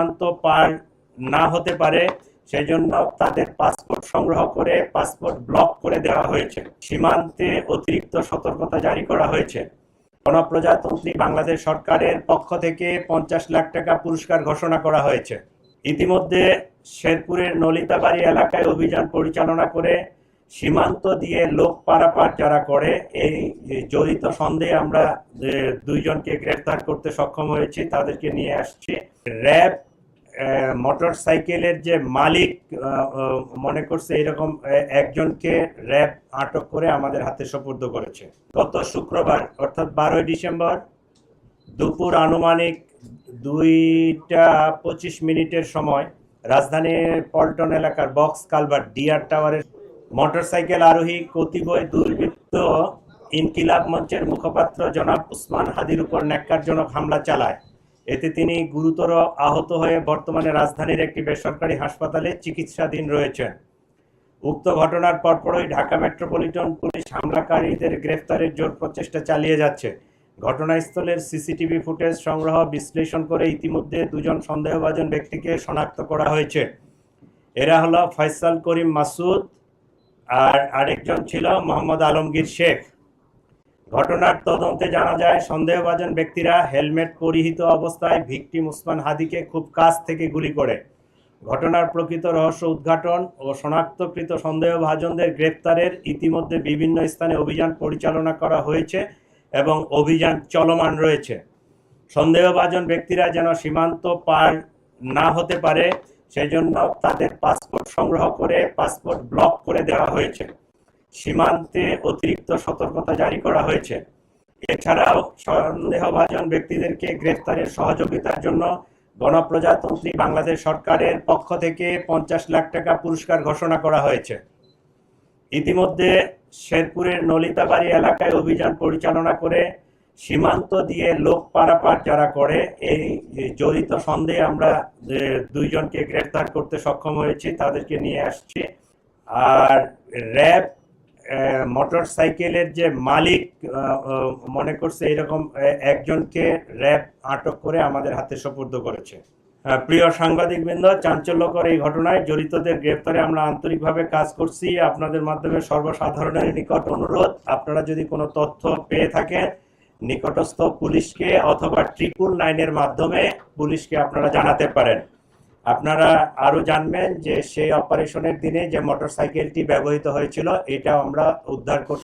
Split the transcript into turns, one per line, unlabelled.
সীমান্ত পার না হতে পারে সেজন্য তাদের পাসপোর্ট সংগ্রহ করে পাসপোর্ট ব্লক করে দেওয়া হয়েছে। সীমান্তে অতিরিক্ত সতর্কতা জারি করা হয়েছে। গণপ্রজাতন্ত্রী বাংলাদেশ সরকারের পক্ষ থেকে 50 লাখ টাকা পুরস্কার ঘোষণা করা হয়েছে। ইতিমধ্যে শেরপুরের নলিতাবাড়ি এলাকায় অভিযান পরিচালনা করে সীমান্ত দিয়ে লোক পারাপার যারা করে এই জড়িত সন্দেহে আমরা 2 জনকে গ্রেফতার করতে সক্ষম হয়েছি, তাদেরকে নিয়ে আসছি। র্যাব মোটর সাইকেলের যে মালিক মনে করছে এরকম একজনকে র্যাব আটক করে আমাদের হাতে সোপর্দ করেছে। গত শুক্রবার অর্থাৎ 12 ডিসেম্বর দুপুর আনুমানিক 2টা 25 সময় রাজধানীর পল্টন এলাকার বক্স কালভার্ট ডিআর টাওয়ারের মোটরসাইকেল আরোহী কতিপয় দুর্বৃত্ত ইনকিলাব মঞ্চের মুখপাত্র জনাব উসমান হাদির উপর ন্যাক্কারজনক হামলা চালায়। এতে তিনি গুরুতর আহত হয়ে বর্তমানে রাজধানীর একটি বেসরকারি হাসপাতালে চিকিৎসাধীন রয়েছেন। উক্ত ঘটনার পরপরই ঢাকা মেট্রোপলিটন পুলিশ হামলাকারীদের গ্রেফতারের জোর প্রচেষ্টা চালিয়ে যাচ্ছে। ঘটনাস্থলের সিসিটিভি ফুটেজ সংগ্রহ বিশ্লেষণ করে ইতিমধ্যে 2 জন সন্দেহভাজন ব্যক্তিকে শনাক্ত করা হয়েছে। এরা হলো ফয়সাল করিম মাসুদ আর আরেকজন ছিল মোহাম্মদ আলমগীর শেখ। ঘটনার তদন্তে জানা যায় সন্দেহভাজন ব্যক্তিরা হেলমেট পরিহিত অবস্থায় ভিকটিম উসমান হাদিকে খুব কাছ থেকে গুলি করে। ঘটনার প্রকৃত রহস্য উদ্ঘাটন ও শনাক্তকৃত সন্দেহভাজনদের গ্রেফতারের ইতিমধ্যে বিভিন্ন স্থানে অভিযান পরিচালনা করা হয়েছে এবং অভিযান চলমান রয়েছে। সন্দেহভাজন ব্যক্তিরা যেন সীমান্ত পার না হতে পারে সেজন্য তাদের পাসপোর্ট সংগ্রহ করে পাসপোর্ট ব্লক করে দেওয়া হয়েছে। সীমান্তে অতিরিক্ত সতর্কতা জারি করা হয়েছে। এছাড়াও সন্দেহভাজন ব্যক্তিদেরকে গ্রেফতারের সহযোগিতার জন্য গণপ্রজাতন্ত্রী বাংলাদেশ সরকারের পক্ষ থেকে 50 লাখ টাকা পুরস্কার ঘোষণা করা হয়েছে। ইতিমধ্যে শেরপুরের নলিতাবাড়ি এলাকায় অভিযান পরিচালনা করে সীমান্ত দিয়ে লোক পারাপার যারা করে এই জড়িত সন্দেহে আমরা 2 জনকে গ্রেফতার করতে সক্ষম হয়েছি, তাদেরকে নিয়ে আসছি। আর র্যাব মোটর সাইকেলের যে মালিক মনে করছে এরকম একজনকে র্যাব আটক করে আমাদের হাতে সোপর্দ করেছে। প্রিয় সাংবাদিকবৃন্দ, চাঞ্চল্যকর এই ঘটনায় জড়িতদের গ্রেফতারে আমরা আন্তরিকভাবে কাজ করছি। আপনাদের মাধ্যমে সর্বসাধারণের নিকট অনুরোধ, আপনারা যদি কোনো তথ্য পেয়ে থাকেন নিকটস্থ পুলিশকে অথবা 999-এর মাধ্যমে পুলিশকে আপনারা জানাতে পারেন। আপনারা আরো জানবেন যে সেই অপারেশনের দিনে যে মোটরসাইকেলটি ব্যবহৃত হয়েছিল এটা আমরা উদ্ধার করতে